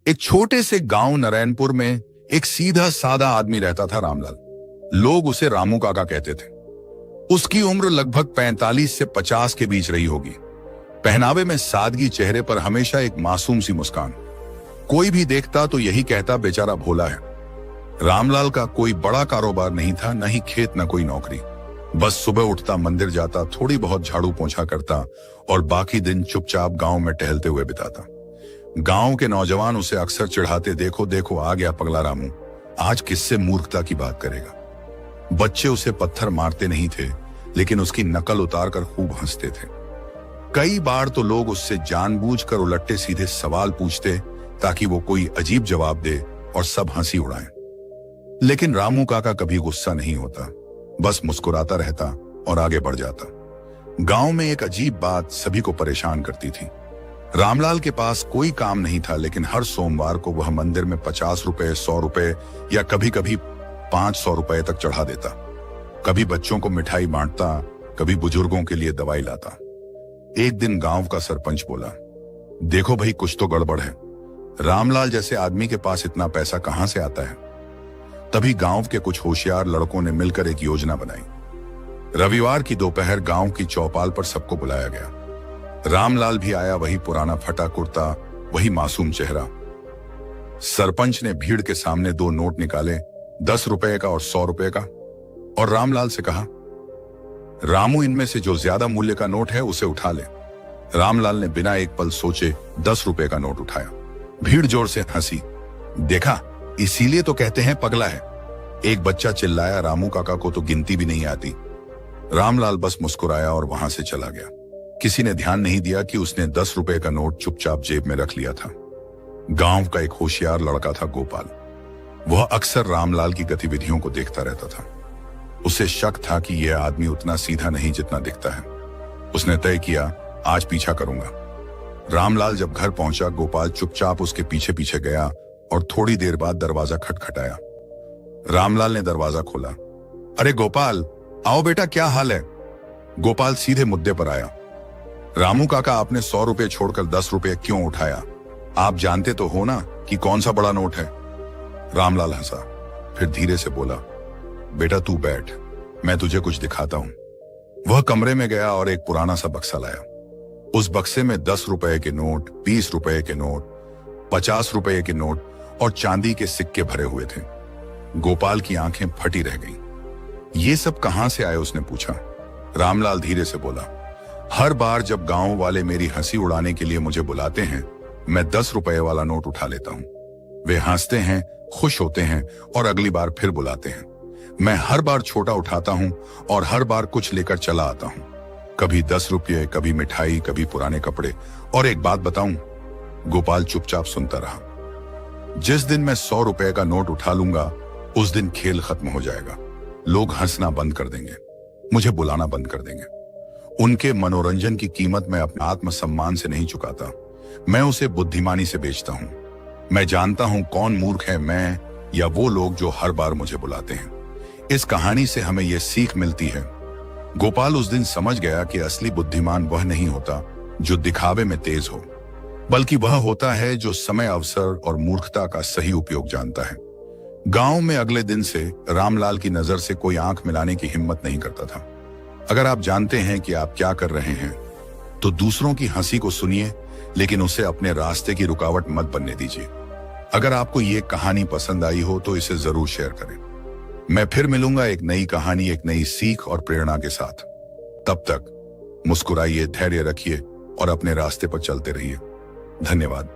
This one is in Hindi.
एक छोटे से गांव नारायणपुर में एक सीधा सादा आदमी रहता था, रामलाल। लोग उसे रामू काका कहते थे। उसकी उम्र लगभग 45 से 50 के बीच रही होगी। पहनावे में सादगी, चेहरे पर हमेशा एक मासूम सी मुस्कान। कोई भी देखता तो यही कहता, बेचारा भोला है। रामलाल का कोई बड़ा कारोबार नहीं था, न ही खेत, न कोई नौकरी। बस सुबह उठता, मंदिर जाता, थोड़ी बहुत झाड़ू पोंछा करता और बाकी दिन चुपचाप गांव में टहलते हुए बिताता। गांव के नौजवान उसे अक्सर चिढ़ाते, देखो देखो आ गया पगला रामू, आज किससे मूर्खता की बात करेगा। बच्चे उसे पत्थर मारते नहीं थे, लेकिन उसकी नकल उतार कर खूब हंसते थे। कई बार तो लोग उससे जानबूझकर उलटे सीधे सवाल पूछते ताकि वो कोई अजीब जवाब दे और सब हंसी उड़ाएं। लेकिन रामू काका कभी गुस्सा नहीं होता, बस मुस्कुराता रहता और आगे बढ़ जाता। गांव में एक अजीब बात सभी को परेशान करती थी। रामलाल के पास कोई काम नहीं था, लेकिन हर सोमवार को वह मंदिर में 50 रुपए, 100 रुपए या कभी कभी 500 रुपए तक चढ़ा देता। कभी बच्चों को मिठाई बांटता, कभी बुजुर्गों के लिए दवाई लाता। एक दिन गांव का सरपंच बोला, देखो भाई, कुछ तो गड़बड़ है। रामलाल जैसे आदमी के पास इतना पैसा कहां से आता है। तभी गांव के कुछ होशियार लड़कों ने मिलकर एक योजना बनाई। रविवार की दोपहर गांव की चौपाल पर सबको बुलाया गया। रामलाल भी आया, वही पुराना फटा कुर्ता, वही मासूम चेहरा। सरपंच ने भीड़ के सामने 2 नोट निकाले, 10 रुपए का और 100 रुपए का, और रामलाल से कहा, रामू, इनमें से जो ज्यादा मूल्य का नोट है उसे उठा ले। रामलाल ने बिना एक पल सोचे 10 रुपए का नोट उठाया। भीड़ जोर से हंसी। देखा, इसीलिए तो कहते हैं पगला है। एक बच्चा चिल्लाया, रामू काका को तो गिनती भी नहीं आती। रामलाल बस मुस्कुराया और वहां से चला गया। किसी ने ध्यान नहीं दिया कि उसने 10 रुपए का नोट चुपचाप जेब में रख लिया था। गांव का एक होशियार लड़का था, गोपाल। वह अक्सर रामलाल की गतिविधियों को देखता रहता था। उसे शक था कि यह आदमी उतना सीधा नहीं जितना दिखता है। उसने तय किया, आज पीछा करूंगा। रामलाल जब घर पहुंचा, गोपाल चुपचाप उसके पीछे पीछे गया और थोड़ी देर बाद दरवाजा खटखटाया। रामलाल ने दरवाजा खोला। अरे गोपाल, आओ बेटा, क्या हाल है। गोपाल सीधे मुद्दे पर आया। रामू काका, आपने 100 रुपए छोड़कर 10 रुपए क्यों उठाया? आप जानते तो हो ना कि कौन सा बड़ा नोट है। रामलाल हंसा, फिर धीरे से बोला, बेटा तू बैठ, मैं तुझे कुछ दिखाता हूं। वह कमरे में गया और एक पुराना सा बक्सा लाया। उस बक्से में 10 रुपए के नोट, 20 रुपए के नोट, 50 रुपए के नोट और चांदी के सिक्के भरे हुए थे। गोपाल की आंखें फटी रह गईं। ये सब कहां से आए, उसने पूछा। रामलाल धीरे से बोला, हर बार जब गांव वाले मेरी हंसी उड़ाने के लिए मुझे बुलाते हैं, मैं 10 रुपए वाला नोट उठा लेता हूं। वे हंसते हैं, खुश होते हैं और अगली बार फिर बुलाते हैं। मैं हर बार छोटा उठाता हूं और हर बार कुछ लेकर चला आता हूं। कभी 10 रुपये, कभी मिठाई, कभी पुराने कपड़े। और एक बात बताऊं, गोपाल चुपचाप सुनता रहा। जिस दिन मैं 100 रुपए का नोट उठा लूंगा, उस दिन खेल खत्म हो जाएगा। लोग हंसना बंद कर देंगे, मुझे बुलाना बंद कर देंगे। उनके मनोरंजन की कीमत मैं अपने आत्मसम्मान से नहीं चुकाता, मैं उसे बुद्धिमानी से बेचता हूं। मैं जानता हूं कौन मूर्ख है, मैं या वो लोग जो हर बार मुझे बुलाते हैं। इस कहानी से हमें यह सीख मिलती है। गोपाल उस दिन समझ गया कि असली बुद्धिमान वह नहीं होता जो दिखावे में तेज हो, बल्कि वह होता है जो समय, अवसर और मूर्खता का सही उपयोग जानता है। गांव में अगले दिन से रामलाल की नजर से कोई आंख मिलाने की हिम्मत नहीं करता था। अगर आप जानते हैं कि आप क्या कर रहे हैं, तो दूसरों की हंसी को सुनिए, लेकिन उसे अपने रास्ते की रुकावट मत बनने दीजिए। अगर आपको ये कहानी पसंद आई हो तो इसे जरूर शेयर करें। मैं फिर मिलूंगा एक नई कहानी, एक नई सीख और प्रेरणा के साथ। तब तक मुस्कुराइए, धैर्य रखिए और अपने रास्ते पर चलते रहिए। धन्यवाद।